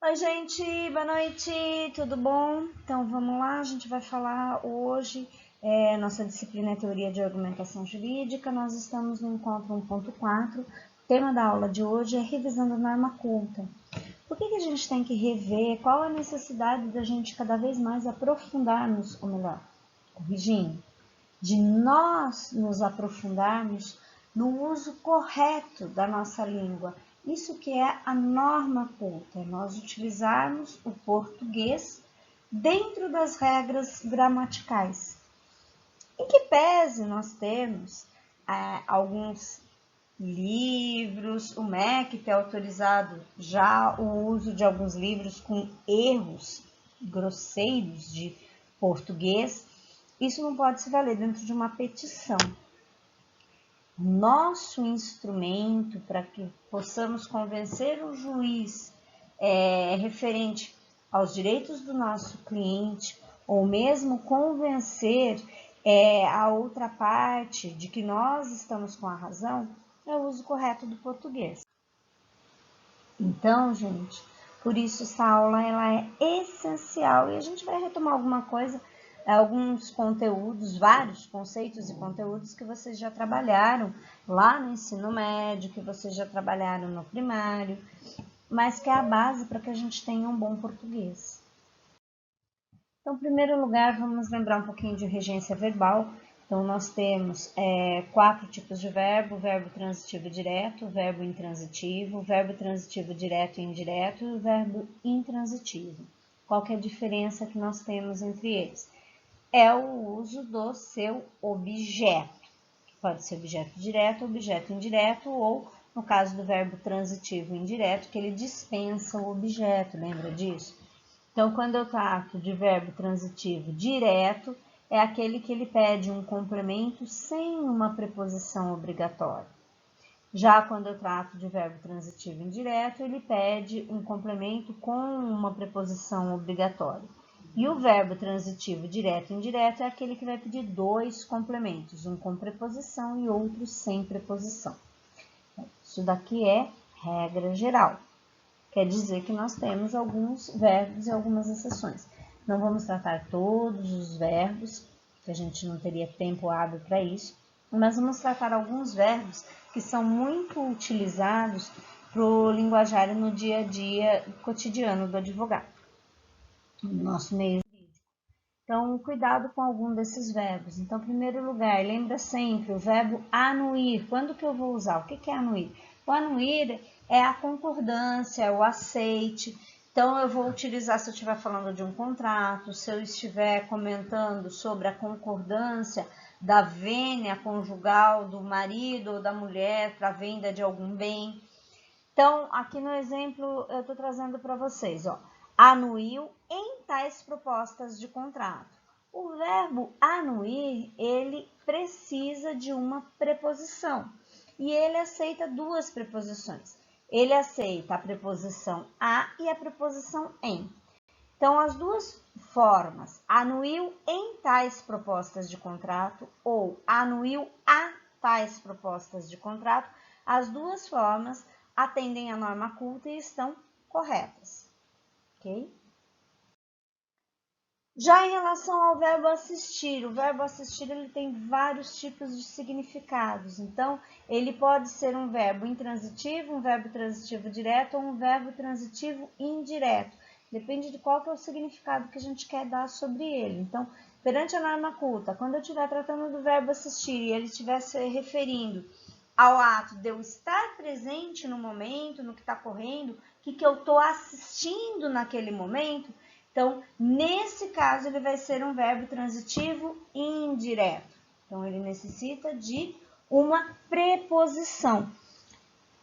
Oi, gente, boa noite, tudo bom? Então vamos lá, a gente vai falar hoje, nossa disciplina é Teoria de Argumentação Jurídica, nós estamos no encontro 1.4, o tema da aula de hoje é revisando norma culta. Por que a gente tem que rever? Qual a necessidade da gente cada vez mais aprofundarmos, ou melhor, corrigindo, de nós nos aprofundarmos no uso correto da nossa língua. Isso que é a norma culta, nós utilizarmos o português dentro das regras gramaticais. Em que pese nós temos alguns livros, o MEC tem autorizado já o uso de alguns livros com erros grosseiros de português, isso não pode se valer dentro de uma petição. Nosso instrumento para que possamos convencer o juiz referente aos direitos do nosso cliente, ou mesmo convencer a outra parte de que nós estamos com a razão, é o uso correto do português. Então, gente, por isso essa aula ela é essencial e a gente vai retomar alguns conteúdos, vários conceitos e conteúdos que vocês já trabalharam lá no ensino médio, que vocês já trabalharam no primário, mas que é a base para que a gente tenha um bom português. Então, em primeiro lugar, vamos lembrar um pouquinho de regência verbal. Então, nós temos 4 tipos de verbo: verbo transitivo direto, verbo intransitivo, verbo transitivo direto e indireto e o verbo intransitivo. Qual que é a diferença que nós temos entre eles? É o uso do seu objeto, que pode ser objeto direto, objeto indireto, ou, no caso do verbo transitivo indireto, que ele dispensa o objeto, lembra disso? Então, quando eu trato de verbo transitivo direto, é aquele que ele pede um complemento sem uma preposição obrigatória. Já quando eu trato de verbo transitivo indireto, ele pede um complemento com uma preposição obrigatória. E o verbo transitivo direto e indireto é aquele que vai pedir 2 complementos, um com preposição e outro sem preposição. Isso daqui é regra geral. Quer dizer que nós temos alguns verbos e algumas exceções. Não vamos tratar todos os verbos, que a gente não teria tempo hábil para isso, mas vamos tratar alguns verbos que são muito utilizados para o linguajar no dia a dia cotidiano do advogado, no nosso meio jurídico. Então, cuidado com algum desses verbos. Então, em primeiro lugar, lembra sempre o verbo anuir. Quando que eu vou usar? O que é anuir? O anuir é a concordância, o aceite. Então, eu vou utilizar se eu estiver falando de um contrato, se eu estiver comentando sobre a concordância da vênia conjugal do marido ou da mulher para a venda de algum bem. Então, aqui no exemplo, eu estou trazendo para vocês, ó, anuiu em tais propostas de contrato. O verbo anuir, ele precisa de uma preposição e ele aceita 2 preposições. Ele aceita a preposição a e a preposição em. Então, as 2 formas, anuiu em tais propostas de contrato ou anuiu a tais propostas de contrato, as 2 formas atendem à norma culta e estão corretas, ok? Já em relação ao verbo assistir, o verbo assistir ele tem vários tipos de significados. Então, ele pode ser um verbo intransitivo, um verbo transitivo direto ou um verbo transitivo indireto. Depende de qual que é o significado que a gente quer dar sobre ele. Então, perante a norma culta, quando eu estiver tratando do verbo assistir e ele estiver se referindo ao ato de eu estar presente no momento, no que está correndo, o que eu estou assistindo naquele momento, então, nesse caso, ele vai ser um verbo transitivo indireto. Então, ele necessita de uma preposição.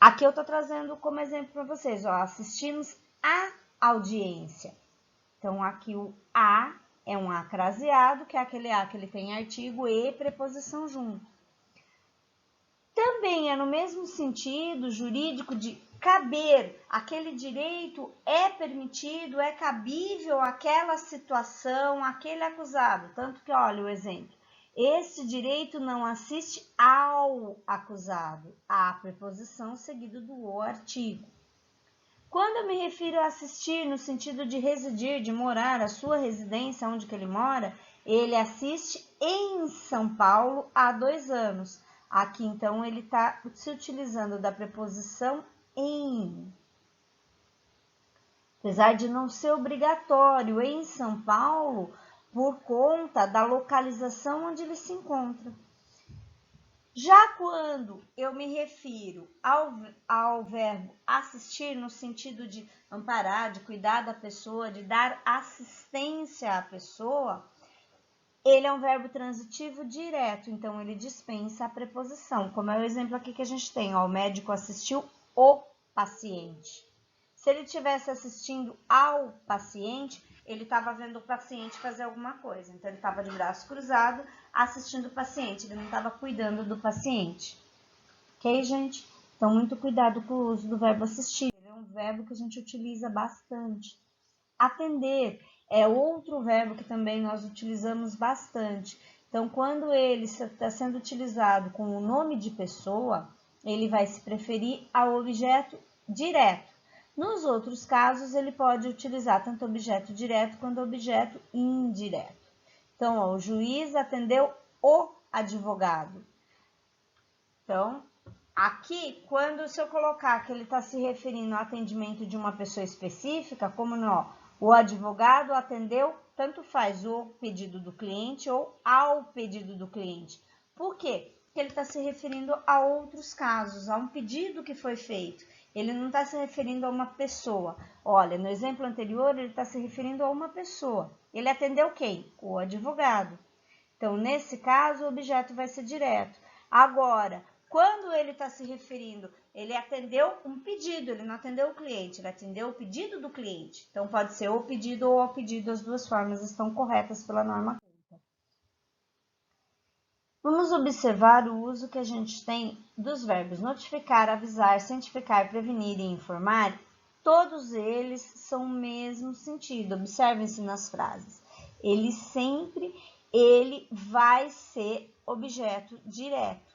Aqui eu estou trazendo como exemplo para vocês, ó, assistimos à audiência. Então, aqui o a é um a craseado, que é aquele a que ele tem artigo e preposição junto. Também é no mesmo sentido jurídico de caber, aquele direito é permitido, é cabível àquela situação, aquele acusado. Tanto que, olha o exemplo, esse direito não assiste ao acusado, a preposição seguido do o artigo. Quando eu me refiro a assistir no sentido de residir, de morar, a sua residência, onde que ele mora, ele assiste em São Paulo há 2 anos. Aqui, então, ele está se utilizando da preposição em. Apesar de não ser obrigatório em São Paulo, por conta da localização onde ele se encontra. Já quando eu me refiro ao verbo assistir, no sentido de amparar, de cuidar da pessoa, de dar assistência à pessoa, ele é um verbo transitivo direto, então ele dispensa a preposição, como é o exemplo aqui que a gente tem, ó, o médico assistiu o paciente. Se ele estivesse assistindo ao paciente, ele estava vendo o paciente fazer alguma coisa. Então, ele estava de braço cruzado assistindo o paciente, ele não estava cuidando do paciente. Ok, gente? Então, muito cuidado com o uso do verbo assistir. Ele é um verbo que a gente utiliza bastante. Atender é outro verbo que também nós utilizamos bastante. Então, quando ele está sendo utilizado com o nome de pessoa, ele vai se preferir ao objeto direto. Nos outros casos, ele pode utilizar tanto objeto direto quanto objeto indireto. Então, ó, o juiz atendeu o advogado. Então, aqui, se eu colocar que ele está se referindo ao atendimento de uma pessoa específica, como não, o advogado atendeu, tanto faz o pedido do cliente ou ao pedido do cliente. Por quê? Porque ele está se referindo a outros casos, a um pedido que foi feito. Ele não está se referindo a uma pessoa. Olha, no exemplo anterior, ele está se referindo a uma pessoa. Ele atendeu quem? O advogado. Então, nesse caso, o objeto vai ser direto. Agora, quando ele está se referindo, ele atendeu um pedido, ele não atendeu o cliente, ele atendeu o pedido do cliente. Então, pode ser o pedido ou ao pedido, as duas formas estão corretas pela norma culta. Vamos observar o uso que a gente tem dos verbos notificar, avisar, cientificar, prevenir e informar. Todos eles são o mesmo sentido. Observem-se nas frases. Ele vai ser objeto direto.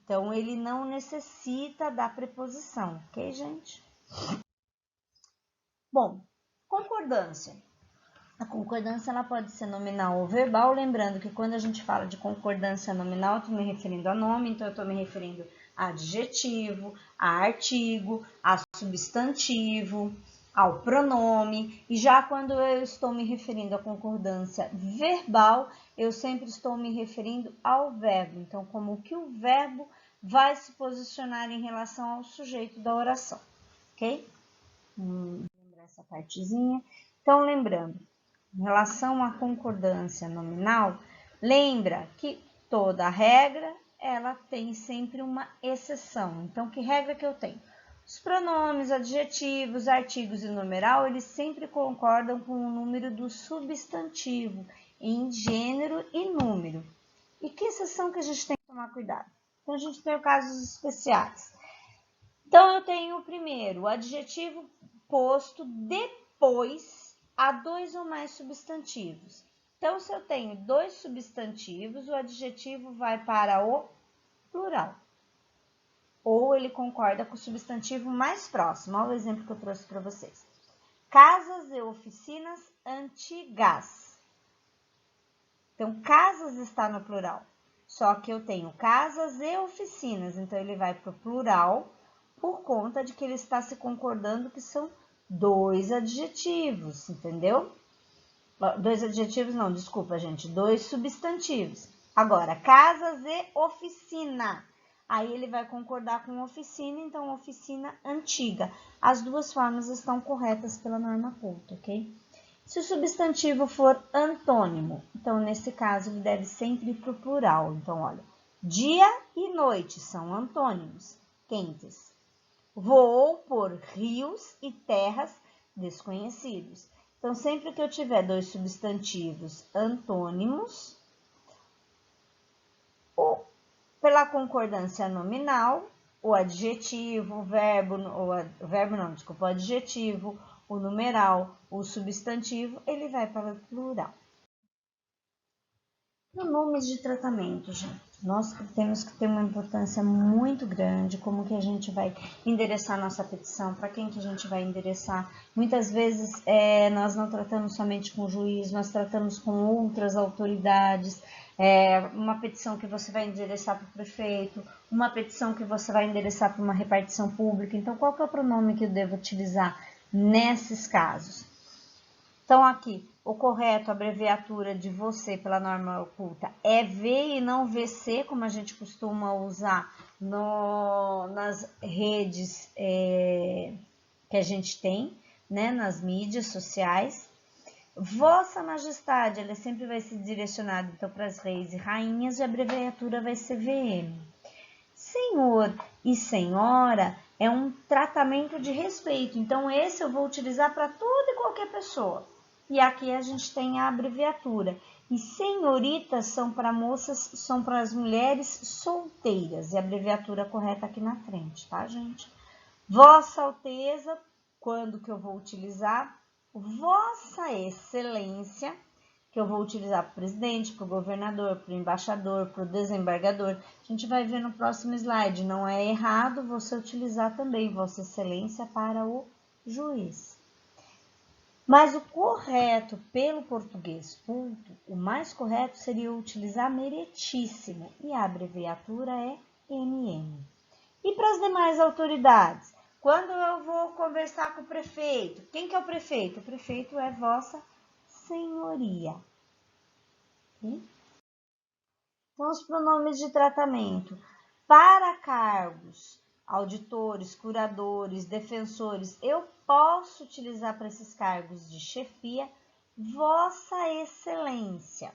Então, ele não necessita da preposição, ok, gente? Bom, concordância. A concordância ela pode ser nominal ou verbal, lembrando que quando a gente fala de concordância nominal, eu estou me referindo a nome, então eu estou me referindo a adjetivo, a artigo, a substantivo, ao pronome. E já quando eu estou me referindo à concordância verbal, eu sempre estou me referindo ao verbo. Então, como que o verbo vai se posicionar em relação ao sujeito da oração, ok? Lembrar essa partezinha. Então, lembrando, em relação à concordância nominal, lembra que toda regra, ela tem sempre uma exceção. Então, que regra que eu tenho? Os pronomes, adjetivos, artigos e numeral, eles sempre concordam com o número do substantivo em gênero e número. E que exceção que a gente tem que tomar cuidado? Então, a gente tem casos especiais. Então, eu tenho o primeiro, o adjetivo posto depois a 2 ou mais substantivos. Então, se eu tenho 2 substantivos, o adjetivo vai para o plural. Ou ele concorda com o substantivo mais próximo. Olha o exemplo que eu trouxe para vocês. Casas e oficinas antigas. Então, casas está no plural. Só que eu tenho casas e oficinas. Então, ele vai para o plural por conta de que ele está se concordando que são 2 adjetivos, entendeu? 2 adjetivos não, desculpa, gente, 2 substantivos. Agora, casas e oficina. Aí ele vai concordar com oficina, então oficina antiga. As duas formas estão corretas pela norma culta, ok? Se o substantivo for antônimo, então nesse caso ele deve sempre ir para o plural. Então, olha, dia e noite são antônimos, quentes. Voou por rios e terras desconhecidos. Então, sempre que eu tiver 2 substantivos antônimos, ou pela concordância nominal, o adjetivo, o adjetivo, o numeral, o substantivo, ele vai para o plural. Pronomes de tratamento, gente. Nós temos que ter uma importância muito grande, como que a gente vai endereçar nossa petição, para quem que a gente vai endereçar. Muitas vezes nós não tratamos somente com o juiz, nós tratamos com outras autoridades. Uma petição que você vai endereçar para o prefeito, uma petição que você vai endereçar para uma repartição pública. Então, qual que é o pronome que eu devo utilizar nesses casos? Então, aqui, o correto, a abreviatura de você pela norma oculta é V e não VC, como a gente costuma usar nas redes que a gente tem, né, nas mídias sociais. Vossa Majestade, ela sempre vai ser direcionada então, para as reis e rainhas, e a abreviatura vai ser VM. Senhor e senhora é um tratamento de respeito, então esse eu vou utilizar para toda e qualquer pessoa. E aqui a gente tem a abreviatura. E senhoritas são para moças, são para as mulheres solteiras. E a abreviatura correta aqui na frente, tá, gente? Vossa Alteza, quando que eu vou utilizar? Vossa Excelência, que eu vou utilizar para o presidente, para o governador, para o embaixador, para o desembargador. A gente vai ver no próximo slide. Não é errado você utilizar também Vossa Excelência para o juiz. Mas o correto pelo português culto, o mais correto seria utilizar meritíssimo, e a abreviatura é MM. E para as demais autoridades? Quando eu vou conversar com o prefeito, quem que é o prefeito? O prefeito é Vossa Senhoria. Então, os pronomes de tratamento. Para cargos, auditores, curadores, defensores, eu posso utilizar para esses cargos de chefia Vossa Excelência.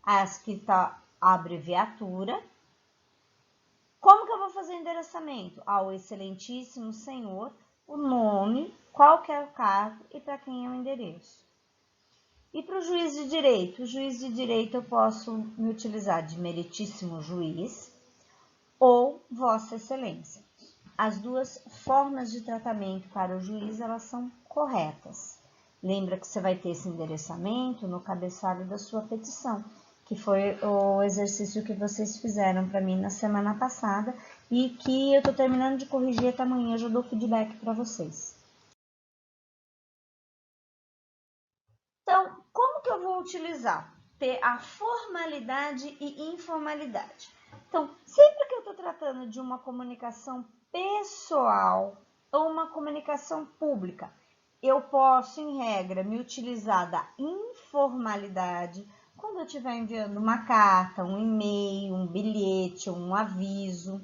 As que está a abreviatura. Como que eu vou fazer o endereçamento? Ao Excelentíssimo Senhor, o nome, qual que é o cargo e para quem é o endereço. E para o juiz de direito? O juiz de direito eu posso me utilizar de meritíssimo juiz ou Vossa Excelência. As duas formas de tratamento para o juiz, elas são corretas. Lembra que você vai ter esse endereçamento no cabeçalho da sua petição, que foi o exercício que vocês fizeram para mim na semana passada e que eu estou terminando de corrigir até amanhã, eu já dou feedback para vocês. Então, como que eu vou utilizar? Ter a formalidade e informalidade. Então, sempre que eu estou tratando de uma comunicação pessoal ou uma comunicação pública, eu posso, em regra, me utilizar da informalidade quando eu estiver enviando uma carta, um e-mail, um bilhete, um aviso.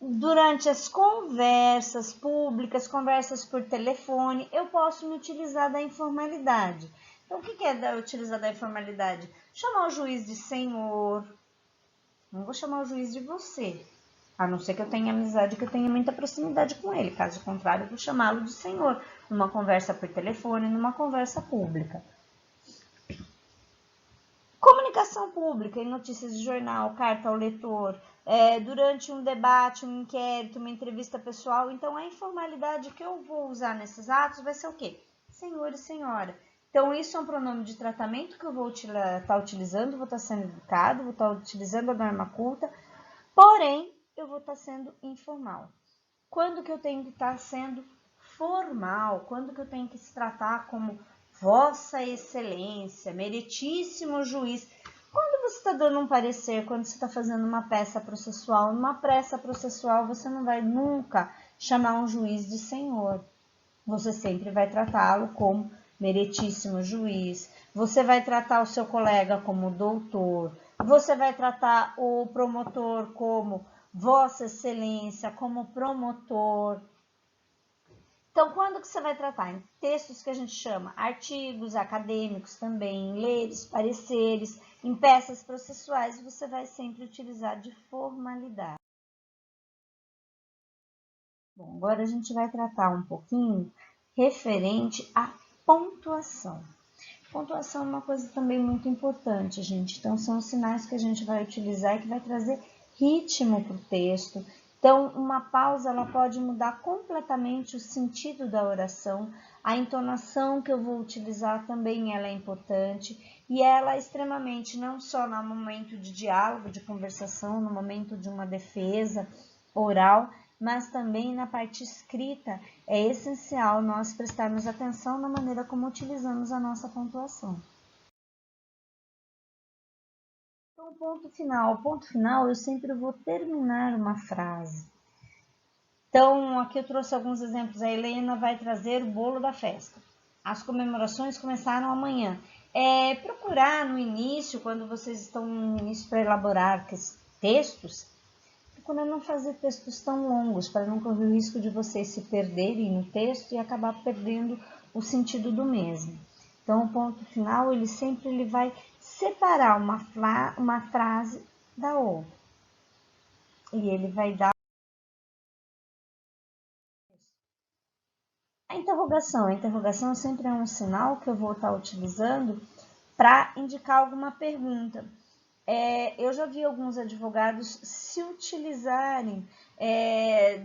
Durante as conversas públicas, conversas por telefone, eu posso me utilizar da informalidade. Então, o que é utilizar da informalidade? Chamar o juiz de senhor. Não vou chamar o juiz de você, a não ser que eu tenha amizade, que eu tenha muita proximidade com ele. Caso contrário, eu vou chamá-lo de senhor, numa conversa por telefone, numa conversa pública. Comunicação pública, em notícias de jornal, carta ao leitor, durante um debate, um inquérito, uma entrevista pessoal. Então, a informalidade que eu vou usar nesses atos vai ser o quê? Senhor e senhora. Então, isso é um pronome de tratamento que eu vou estar utilizando, vou estar sendo educado, vou estar utilizando a norma culta, porém, eu vou estar sendo informal. Quando que eu tenho que estar sendo formal? Quando que eu tenho que se tratar como Vossa Excelência, meritíssimo juiz? Quando você está dando um parecer, quando você está fazendo uma peça processual, numa peça processual você não vai nunca chamar um juiz de senhor. Você sempre vai tratá-lo como meritíssimo juiz. Você vai tratar o seu colega como doutor. Você vai tratar o promotor como Vossa Excelência, como promotor. Então, quando que você vai tratar? Em textos que a gente chama artigos acadêmicos também, em leres, pareceres, em peças processuais, você vai sempre utilizar de formalidade. Bom, agora a gente vai tratar um pouquinho referente à pontuação. Pontuação é uma coisa também muito importante, gente. Então, são os sinais que a gente vai utilizar e que vai trazer ritmo para o texto. Então, uma pausa, ela pode mudar completamente o sentido da oração. A entonação que eu vou utilizar também ela é importante. e ela é extremamente, não só no momento de diálogo, de conversação, no momento de uma defesa oral, mas também na parte escrita. É essencial nós prestarmos atenção na maneira como utilizamos a nossa pontuação. Então, ponto final, eu sempre vou terminar uma frase. Então, aqui eu trouxe alguns exemplos. A Helena vai trazer o bolo da festa. As comemorações começaram amanhã. Procurar no início, quando vocês estão para elaborar textos, procurar não fazer textos tão longos, para não correr o risco de vocês se perderem no texto e acabar perdendo o sentido do mesmo. Então, o ponto final, ele sempre vai separar uma frase da outra. E ele vai dar a interrogação sempre é um sinal que eu vou estar utilizando para indicar alguma pergunta. Eu já vi alguns advogados se utilizarem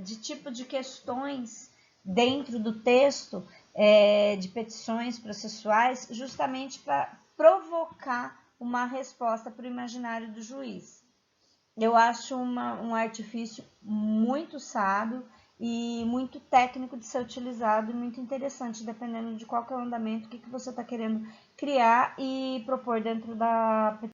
de tipo de questões dentro do texto de petições processuais, justamente para provocar uma resposta para o imaginário do juiz. Eu acho um artifício muito sábio e muito técnico de ser utilizado e muito interessante, dependendo de qual que é o andamento, o que você está querendo criar e propor dentro da petição.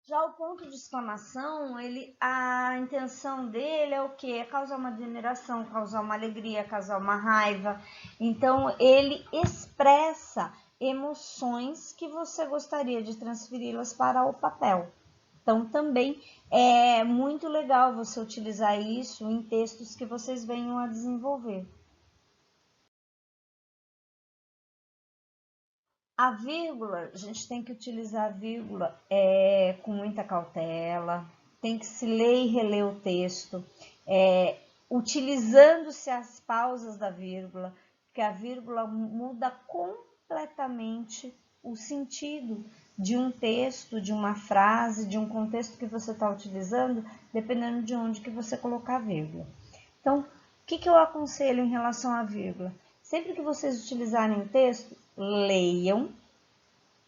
Já o ponto de exclamação, a intenção dele é o quê? É causar uma admiração, causar uma alegria, causar uma raiva. Então, ele expressa emoções que você gostaria de transferi-las para o papel. Então, também é muito legal você utilizar isso em textos que vocês venham a desenvolver. A vírgula, a gente tem que utilizar a vírgula com muita cautela, tem que se ler e reler o texto, utilizando-se as pausas da vírgula, porque a vírgula muda completamente o sentido de um texto, de uma frase, de um contexto que você está utilizando, dependendo de onde que você colocar a vírgula. Então, o que eu aconselho em relação à vírgula? Sempre que vocês utilizarem o texto, leiam,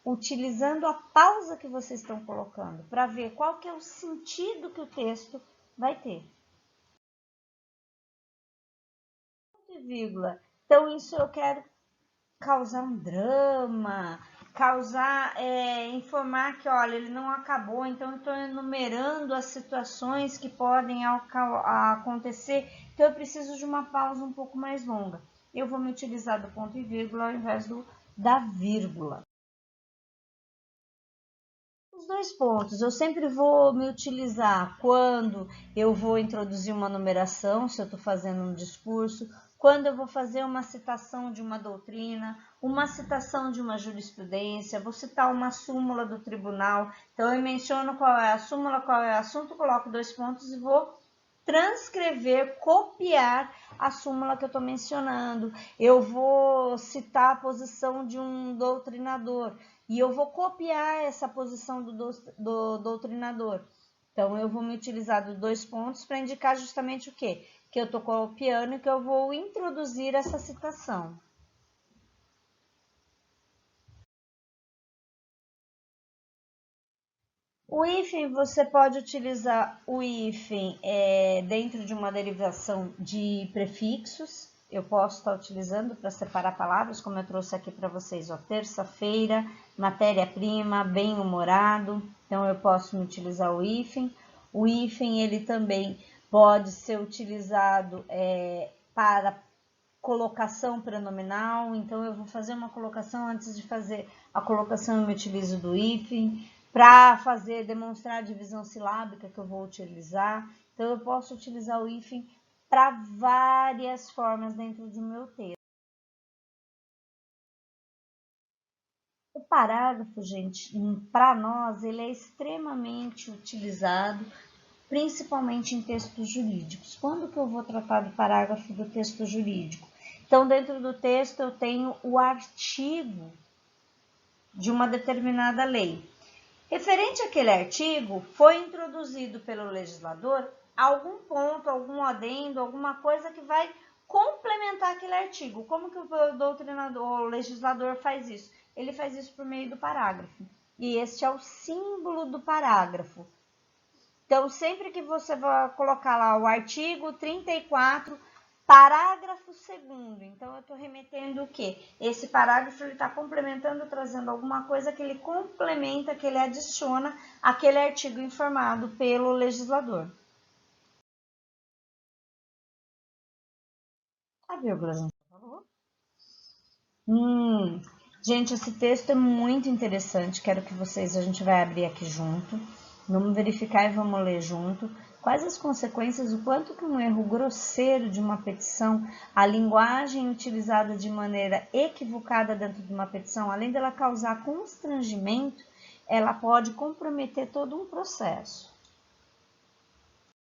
utilizando a pausa que vocês estão colocando, para ver qual que é o sentido que o texto vai ter. Vírgula. Então, isso eu quero causar um drama, informar que, olha, ele não acabou, então eu estou enumerando as situações que podem acontecer, então eu preciso de uma pausa um pouco mais longa. Eu vou me utilizar do ponto e vírgula ao invés da vírgula. Os dois pontos, eu sempre vou me utilizar quando eu vou introduzir uma numeração, se eu estou fazendo um discurso, quando eu vou fazer uma citação de uma doutrina, uma citação de uma jurisprudência, vou citar uma súmula do tribunal, então eu menciono qual é a súmula, qual é o assunto, coloco 2 pontos e vou transcrever, copiar a súmula que eu estou mencionando. Eu vou citar a posição de um doutrinador e eu vou copiar essa posição do doutrinador. Então, eu vou me utilizar dos 2 pontos para indicar justamente o quê? Que eu estou copiando e que eu vou introduzir essa citação. O hífen, você pode utilizar o hífen dentro de uma derivação de prefixos. Eu posso estar utilizando para separar palavras, como eu trouxe aqui para vocês, ó, terça-feira, matéria-prima, bem-humorado. Então, eu posso utilizar o hífen. O hífen, ele também pode ser utilizado para colocação pronominal. Então, eu vou fazer uma colocação, antes de fazer a colocação, eu me utilizo do hífen. Para demonstrar a divisão silábica que eu vou utilizar. Então, eu posso utilizar o hífen para várias formas dentro do meu texto. O parágrafo, gente, para nós, ele é extremamente utilizado, principalmente em textos jurídicos. Quando que eu vou tratar do parágrafo do texto jurídico? Então, dentro do texto, eu tenho o artigo de uma determinada lei. Referente àquele artigo, foi introduzido pelo legislador algum ponto, algum adendo, alguma coisa que vai complementar aquele artigo. Como que o doutrinador, o legislador faz isso? ele faz isso por meio do parágrafo. E este é o símbolo do parágrafo. Então, sempre que você vai colocar lá o artigo 34, parágrafo 2º, então eu estou remetendo o quê? Esse parágrafo está complementando, trazendo alguma coisa que ele complementa, que ele adiciona aquele artigo informado pelo legislador. A vírgula, gente, por favor. Gente, esse texto é muito interessante, quero que vocês, a gente vai abrir aqui junto, vamos verificar e vamos ler junto. Quais as consequências, o quanto que um erro grosseiro de uma petição, a linguagem utilizada de maneira equivocada dentro de uma petição, além dela causar constrangimento, ela pode comprometer todo um processo.